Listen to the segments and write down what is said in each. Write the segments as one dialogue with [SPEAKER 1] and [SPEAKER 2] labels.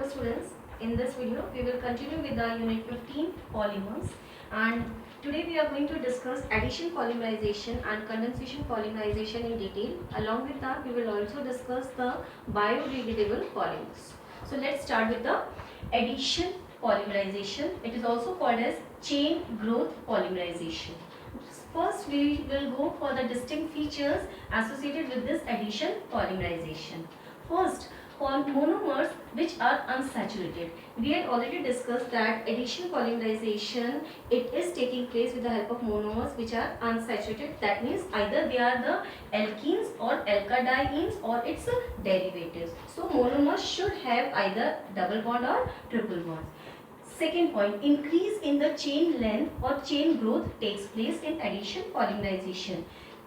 [SPEAKER 1] students, in this video we will continue with our unit 15 polymers, and today we are going to discuss addition polymerization and condensation polymerization in detail. Along with that we will also discuss the biodegradable polymers. So let's start with the addition polymerization. It is also called as chain growth polymerization. First we will go for the distinct features associated with this addition polymerization. First, for monomers which are unsaturated. We had already discussed that addition polymerization, it is taking place with the help of monomers which are unsaturated. That means either they are the alkenes or alkadienes or its derivatives. So monomers should have either double bond or triple bond. Second point, increase in the chain length or chain growth takes place in addition polymerization.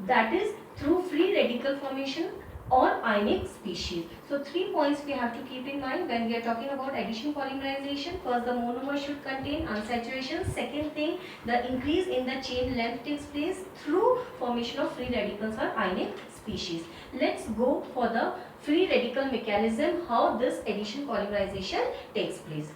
[SPEAKER 1] That is through free radical formation or ionic species. So 3 points we have to keep in mind when we are talking about addition polymerization. First, the monomer should contain unsaturation. Second thing, the increase in the chain length takes place through formation of free radicals or ionic species. Let's go for the free radical mechanism, how this addition polymerization takes place.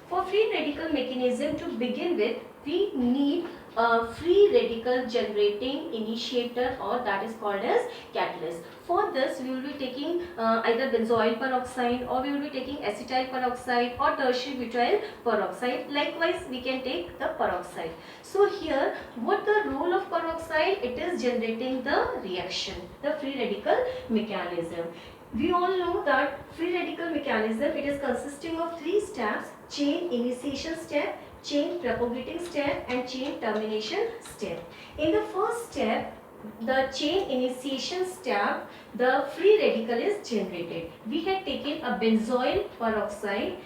[SPEAKER 1] For free radical mechanism, to begin with, we need a free radical generating initiator, or that is called as catalyst. For this we will be taking either benzoyl peroxide, or we will be taking acetyl peroxide or tertiary butyl peroxide. Likewise we can take the peroxide. So here what the role of peroxide? It is generating the reaction, the free radical mechanism. We all know that free radical mechanism, it is consisting of 3 steps: chain initiation step, chain propagating step and chain termination step. In the first step, the chain initiation step, the free radical is generated. We had taken a benzoyl peroxide.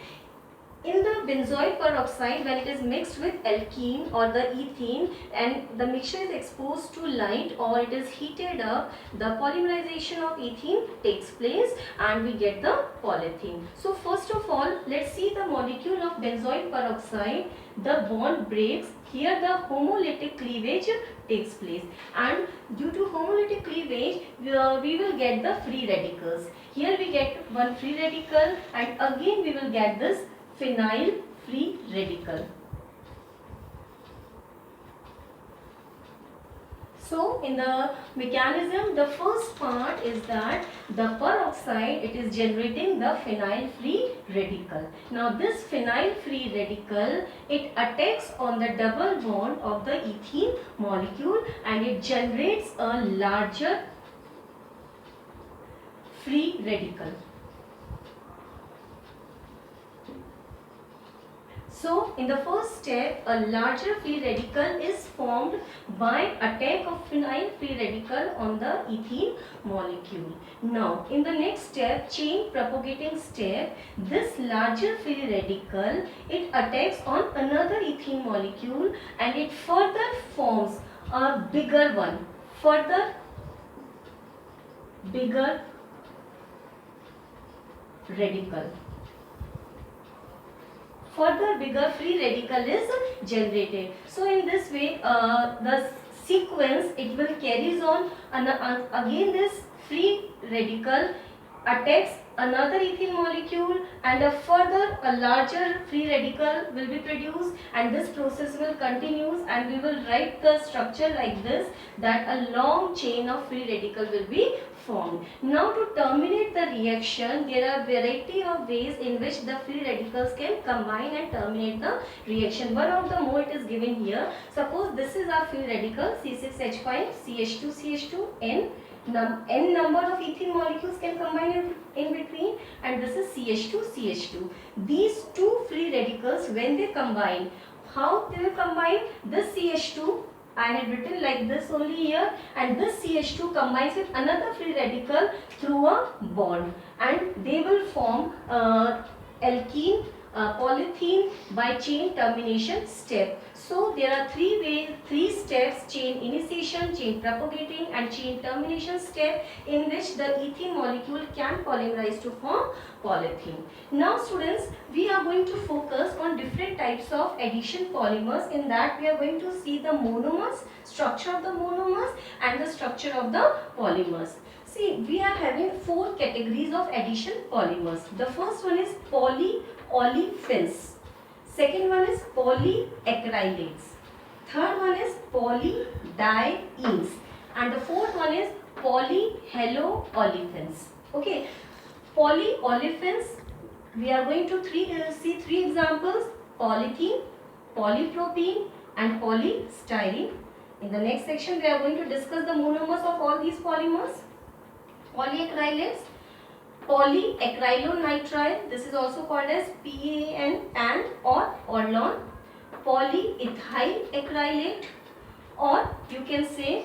[SPEAKER 1] In the benzoyl peroxide, when it is mixed with alkene or the ethene and the mixture is exposed to light or it is heated up, the polymerization of ethene takes place and we get the polyethene. So first of all, let's see the molecule of benzoyl peroxide. The bond breaks. Here the homolytic cleavage takes place, and due to homolytic cleavage we will get the free radicals. Here we get one free radical and again we will get this phenyl free radical. So in the mechanism, the first part is that the peroxide, it is generating the phenyl free radical. Now this phenyl free radical, it attacks on the double bond of the ethene molecule and it generates a larger free radical. So in the first step, a larger free radical is formed by attack of phenyl free radical on the ethene molecule. Now in the next step, chain propagating step, this larger free radical, it attacks on another ethene molecule and it further forms a bigger one, bigger radical. Further bigger free radical is generated. So in this way the sequence, it will carries on, and again this free radical attacks another ethene molecule and a larger free radical will be produced, and this process will continues and we will write the structure like this, that a long chain of free radical will be formed. Now to terminate the reaction, there are variety of ways in which the free radicals can combine and terminate the reaction. One of the more it is given here. Suppose this is our free radical C6H5 CH2 N number of ethene molecules can combine in between, and this is CH2. These two free radicals, when they combine, how they will combine? This CH2, I had written like this only here, and this CH2 combines with another free radical through a bond and they will form alkene polyethene by chain termination step. So there are 3 steps: chain initiation, chain propagating and chain termination step, in which the ethene molecule can polymerize to form polyethene. Now students, we are going to focus on different types of addition polymers. In that we are going to see the monomers, structure of the monomers and the structure of the polymers. See, we are having 4 categories of addition polymers. The first one is poly olefins. Second one is polyacrylates. Third one is polydienes. And the fourth one is polyhaloolefins. Okay, polyolefins, we are going to see three examples: polythene, polypropylene and polystyrene. In the next section, we are going to discuss the monomers of all these polymers. Polyacrylates, polyacrylonitrile, this is also called as PAN, PAN or Orlon. Polyethyl acrylate, or you can say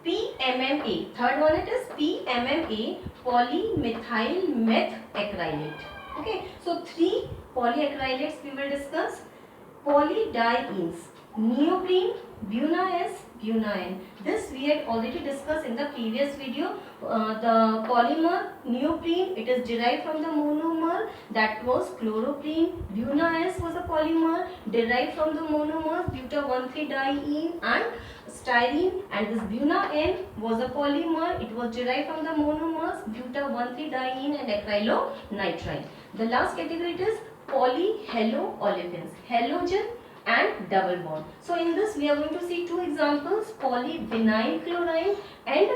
[SPEAKER 1] PMMA. Third one it is PMMA, polymethyl methacrylate. Okay, so three polyacrylates we will discuss. Polydienes, neoprene, buna-S, buna-N. This we had already discussed in the previous video. The polymer neoprene, it is derived from the monomer that was chloroprene. Buna-S was a polymer derived from the monomers buta-1,3-diene and styrene, and this buna-N was a polymer, it was derived from the monomers buta-1,3-diene and acrylonitrile. The last category it is polyhaloolefins, halogen and double bond. So in this we are going to see two examples: polyvinyl chloride and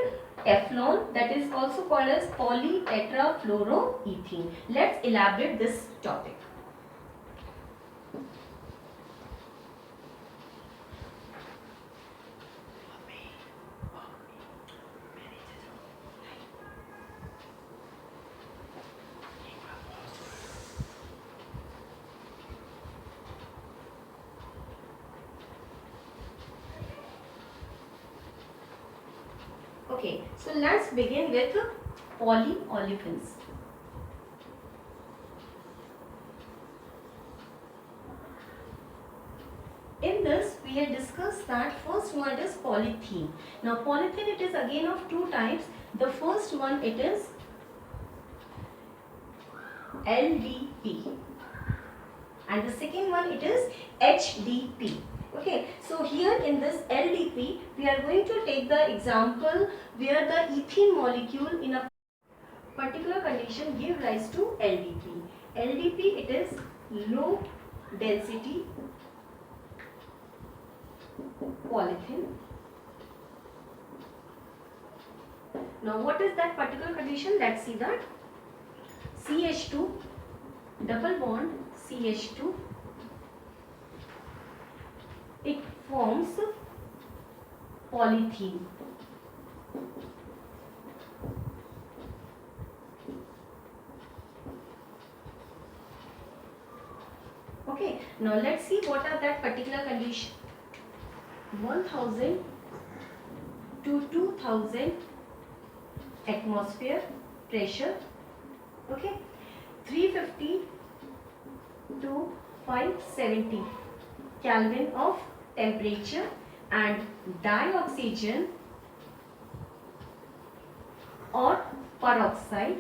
[SPEAKER 1] Teflon, that is also called as polytetrafluoroethene. Let's elaborate this topic. Okay, so let's begin with polyolefins. In this, we had discussed that first one is polythene. Now, polythene, it is again of two types. The first one, it is LDP, and the second one, it is HDP. Okay, so here in this LDP, we are going to take the example where the ethene molecule in a particular condition give rise to LDP. LDP, it is low density polythene. Now, what is that particular condition? Let's see that. CH2, double bond CH2, it forms polythene. Okay, now let's see what are that particular condition. 1000 to 2000 atmosphere pressure. Okay, 350 to 570 Kelvin of temperature, and dioxygen or peroxide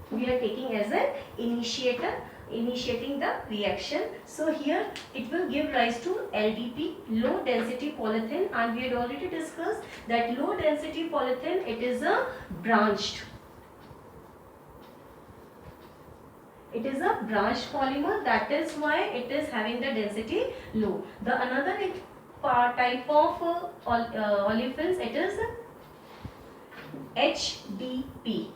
[SPEAKER 1] we are taking as an initiator, initiating the reaction. So here it will give rise to LDP, low density polythene, and we had already discussed that low density polythene, it is a branched. It is a branched polymer, that is why it is having the density low. The another type of olefins, it is HDP.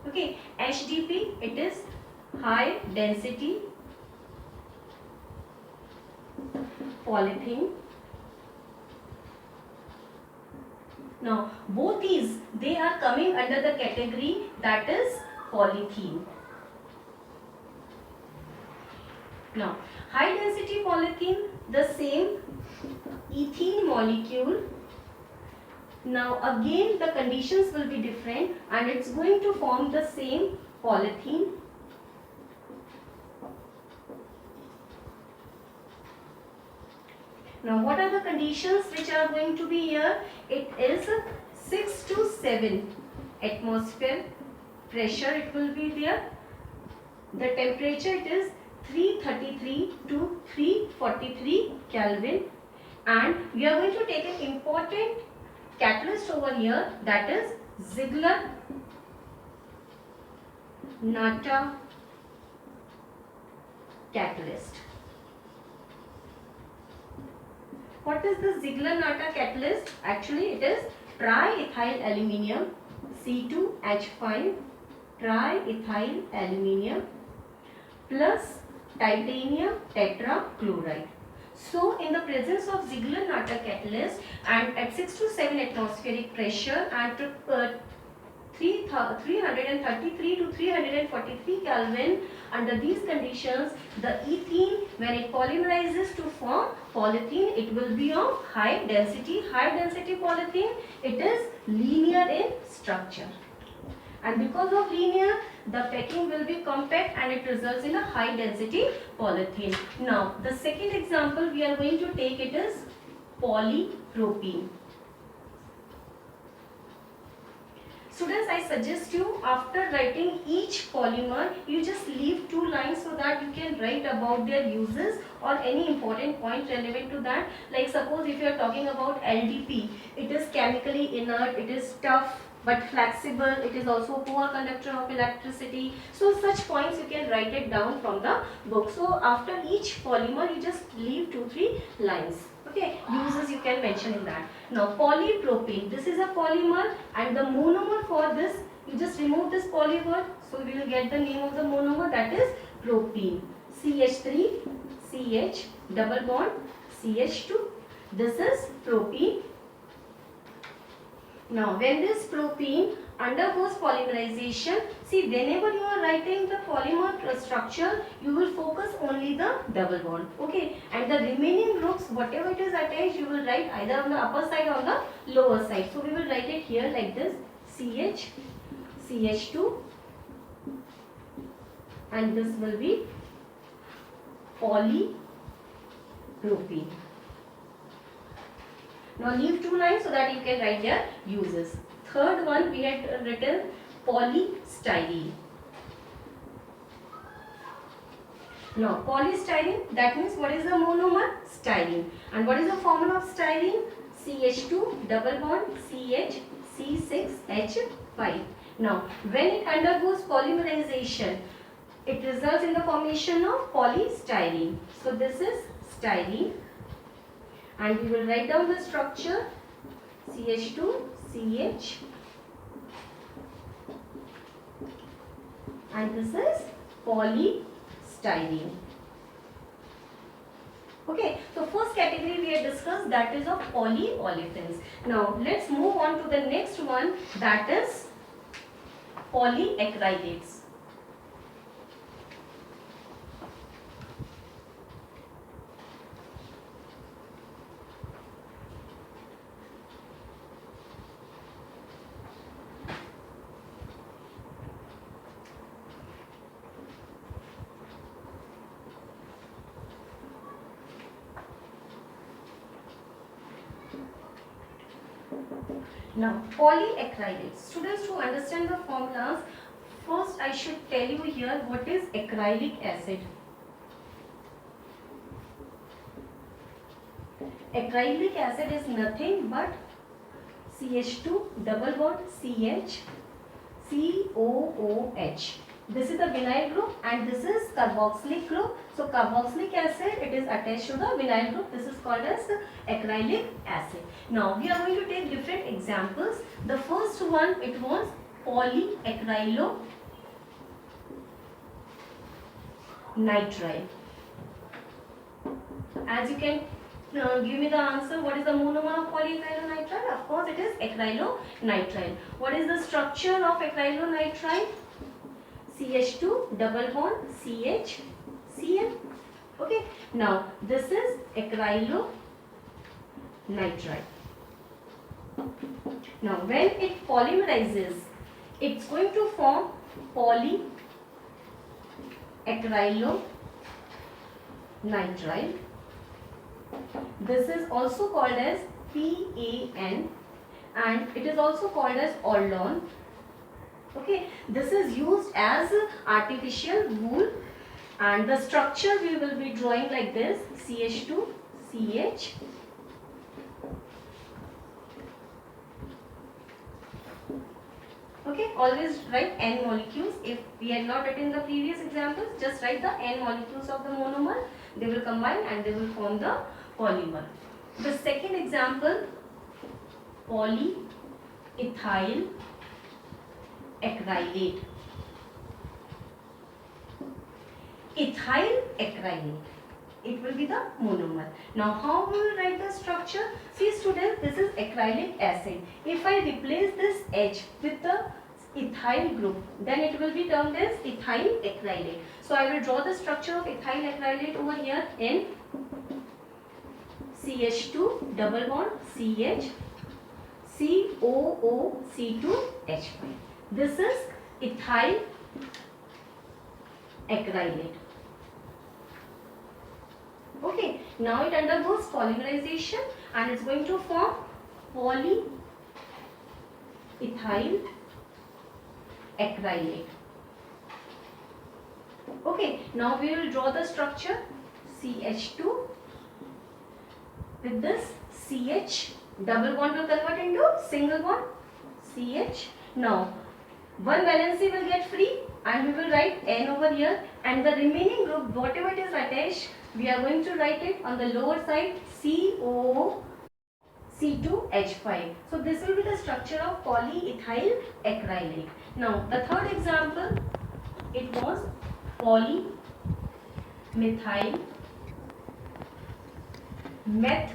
[SPEAKER 1] Okay, HDP, it is high density polythene. Now, both these, they are coming under the category that is polythene. Now, high density polythene, the same ethene molecule. Now again the conditions will be different and it's going to form the same polythene. Now what are the conditions which are going to be here? It is 6 to 7 atmosphere pressure, it will be there. The temperature, it is 333 to 343 Kelvin, and we are going to take an important catalyst over here, that is Ziegler Ziegler-Natta catalyst. What is the Ziegler-Natta catalyst? Actually, it is triethyl aluminium C2H5 triethyl aluminium plus titanium tetrachloride. So, in the presence of Ziegler-Natta catalyst and at 6 to 7 atmospheric pressure and 333 to 343 Kelvin, under these conditions, the ethene, when it polymerizes to form polythene, it will be of high density. High density polythene, it is linear in structure. And because of linear, the packing will be compact and it results in a high density polythene. Now, the second example we are going to take, it is polypropylene. Students, I suggest you, after writing each polymer, you just leave 2 lines so that you can write about their uses or any important point relevant to that. Like suppose if you are talking about LDP, it is chemically inert, it is tough but flexible, it is also poor conductor of electricity. So such points you can write it down from the book. So after each polymer, you just leave 2-3 lines. Okay, uses you can mention in that. Now polypropylene, this is a polymer and the monomer for this, you just remove this poly word, so we will get the name of the monomer, that is propene. CH3, CH, double bond, CH2. This is propene. Now when this propene undergoes polymerization, see whenever you are writing the polymer structure, you will focus only the double bond. Okay, and the remaining groups, whatever it is attached, you will write either on the upper side or the lower side. So we will write it here like this: CH, CH2, and this will be polypropene. Now leave 2 lines so that you can write their uses. Third one we had written polystyrene. Now polystyrene, that means what is the monomer? Styrene. And what is the formula of styrene? CH2 double bond CH C6H5. Now when it undergoes polymerization, it results in the formation of polystyrene. So this is styrene. And we will write down the structure: CH2, CH, and this is polystyrene. Okay, so first category we have discussed, that is of polyolefins. Now let's move on to the next one, that is polyacrylates. Now polyacrylates. Students, to understand the formulas, first I should tell you here what is acrylic acid. Acrylic acid is nothing but CH2 double bond CH COOH. This is the vinyl group and this is carboxylic group. So carboxylic acid, it is attached to the vinyl group. This is called as acrylic acid. Now we are going to take different examples. The first one, it was polyacrylonitrile. As you can give me the answer, what is the monomer of polyacrylonitrile? Of course it is acrylonitrile. What is the structure of acrylonitrile? CH2 double bond CH Cl. Okay, now this is acrylonitrile. Now when it polymerizes, it's going to form polyacrylonitrile. This is also called as PAN and it is also called as aldol. Okay, this is used as artificial wool and the structure we will be drawing like this: CH2 CH Okay, always write n molecules. If we had not written the previous examples, just write the n molecules of the monomer. They will combine and they will form the polymer. The second example, polyethyl acrylate. Ethyl acrylate. It will be the monomer. Now how we will write the structure? See students, this is acrylic acid. If I replace this H with the ethyl group, then it will be termed as ethyl acrylate. So I will draw the structure of ethyl acrylate over here in CH2 double bond CH COOC2H5. This is ethyl acrylate. Okay, now it undergoes polymerization and it's going to form polyethyl acrylate. Okay, now we will draw the structure CH2 with this CH double bond will convert into single bond CH. Now one valency will get free and we will write N over here, and the remaining group, whatever it is attached, we are going to write it on the lower side COOC2H5. So this will be the structure of polyethyl acrylate. Now the third example, it was polymethyl meth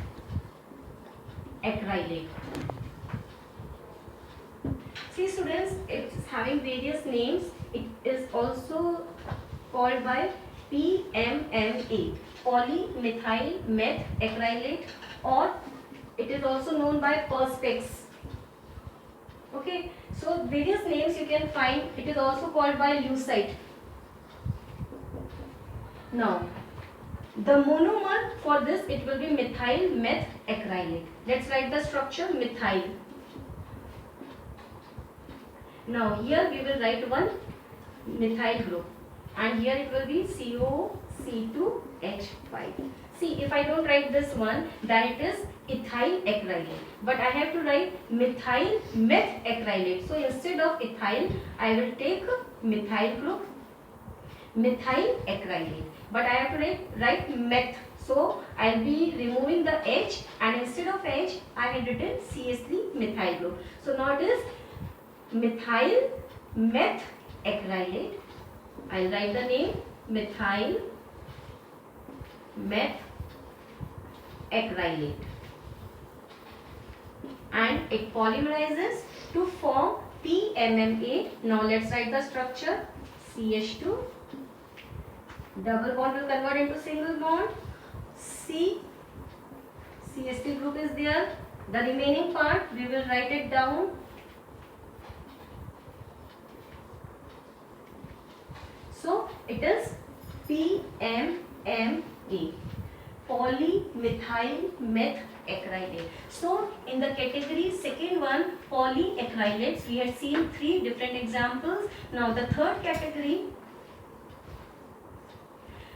[SPEAKER 1] acrylate. See students, it is having various names. It is also called by PMMA, polymethyl meth acrylate, or it is also known by Perspex. Okay, so various names you can find. It is also called by Lucite. Now the monomer for this, it will be methyl meth acrylate. Let's write the structure methyl. Now here we will write one methyl group and here it will be COC2H5. See, if I don't write this one, then it is ethyl acrylate, but I have to write methyl meth acrylate. So instead of ethyl, I will take methyl group, methyl acrylate, but I have to write meth. So I will be removing the H, and instead of H, I have written CH3 methyl group. So now it is methyl meth acrylate. I will write the name methyl meth acrylate, and it polymerizes to form PMMA. Now let's write the structure CH2 double bond will convert into single bond CH3 group is there. The remaining part we will write it down. So it is PMMA, polymethyl meth acrylate. So in the category second one, polyacrylates, we had seen 3 different examples. Now the third category,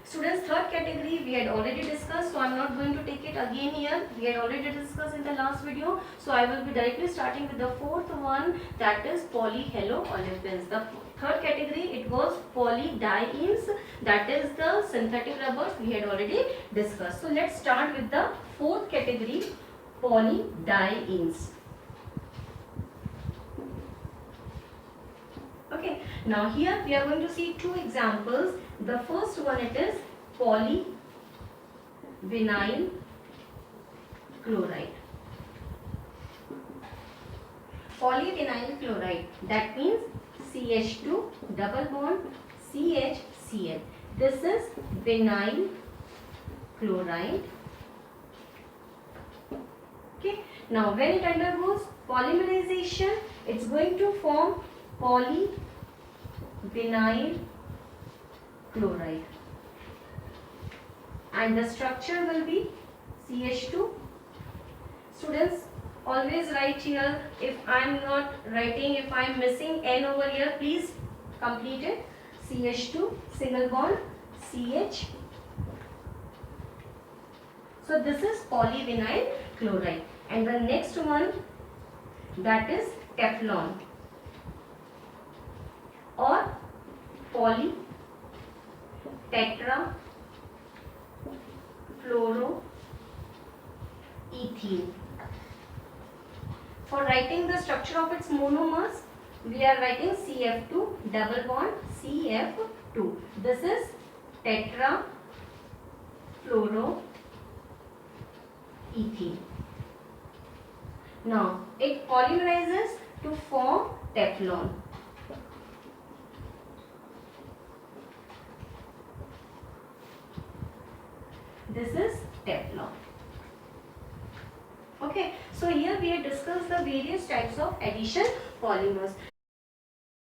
[SPEAKER 1] students, third category we had already discussed, so I am not going to take it again here. We had already discussed in the last video. So I will be directly starting with the fourth one, that is polyhaloolefins. The third category, it was polydienes, that is the synthetic rubbers we had already discussed. So let's start with the fourth category, polydienes. Okay, now here we are going to see 2 examples. The first one, it is polyvinyl chloride. Polyvinyl chloride, that means CH2 double bond CHCl. This is vinyl chloride. Okay, now when it undergoes polymerization, it's going to form polyvinyl chloride, and the structure will be CH2. Students, always write here. If I am not writing, if I am missing N over here, please complete it. CH2 single bond CH. So this is polyvinyl chloride. And the next one, that is Teflon. poly, tetra, fluoro, ethene. For writing the structure of its monomers, we are writing CF2 double bond CF2. This is tetra fluoro ethene. Now it polymerizes to form Teflon. This is Teflon. Okay, so here we have discussed the various types of addition polymers.